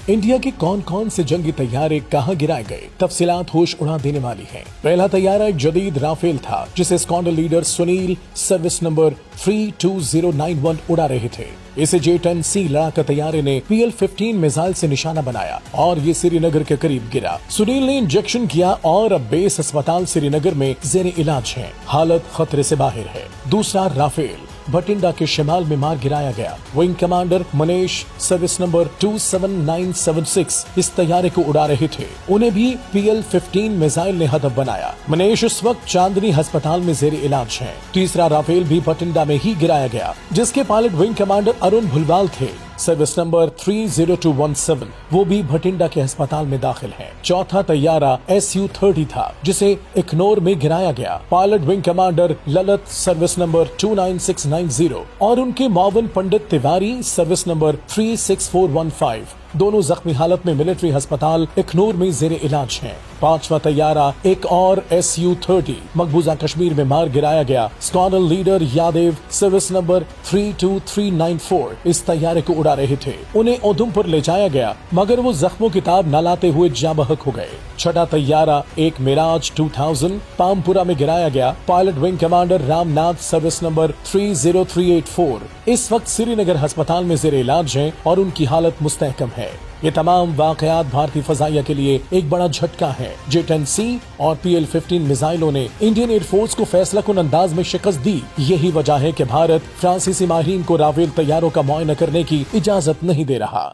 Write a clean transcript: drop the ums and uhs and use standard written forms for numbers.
India के कौन कौन से जंगी तैयारे कहां गिराए गए, तफसीलात होश उड़ा देने वाली हैं। पहला तैयारा एक जदीद राफेल था जिसे squadron leader Sunil service number 32091 उड़ा रहे थे। इसे J-10C लड़ाका तैयारे ने PL-15 मिसाइल से निशाना बनाया और ये श्रीनगर के करीब गिरा। सुनील ने इंजेक्शन किया और अब बेस अस्पताल श्रीनगर में जेर इलाज है, हालत खतरे से बाहर है। दूसरा राफेल भटिंडा के शिमाल में मार गिराया गया। Wing commander Manish service number 27976 इस तैयारे को उड़ा रहे थे। उन्हें भी PL-15 मिसाइल ने हदफ बनाया। मनीष इस वक्त चांदनी अस्पताल में जेर इलाज है। तीसरा राफेल भी भटिंडा में ही गिराया गया, जिसके पायलट विंग कमांडर अरुण भुलवाल थे। सर्विस नंबर 30217 वो भी भटिंडा के अस्पताल में दाखिल है। चौथा तैयारा SU-30 था जिसे इग्नोर में गिराया गया। Pilot wing commander Lalit service number 29690 और उनके मावन पंडित तिवारी सर्विस नंबर 36415 दोनों जख्मी हालत में मिलिट्री अस्पताल इग्नोर में जेर इलाज हैं। पांचवा तैयारा एक और SU-30 मकबूजा कश्मीर में मार गिराया गया। Squadron leader Yadav service number 32394 इस तैयारे को उड़ा रहे थे। उन्हें उधमपुर ले जाया गया मगर वो जख्मों की ताब न लाते हुए जाँ बहक हो गए। छठा तैयारा एक मिराज 2000 पामपुरा में गिराया गया। Pilot wing commander Ramnath service number 30384 इस वक्त श्रीनगर अस्पताल में जेर इलाज हैं और उनकी हालत मुस्तहकम है। ये तमाम वाकयात भारतीय फजाइया के लिए एक बड़ा झटका है। J-10C और PL-15 मिसाइलों ने इंडियन एयरफोर्स को फैसलाकुन अंदाज में शिकस्त दी। यही वजह है कि भारत फ्रांसीसी माहिरीन को राफेल तैयारों का मुआयना करने की इजाजत नहीं दे रहा।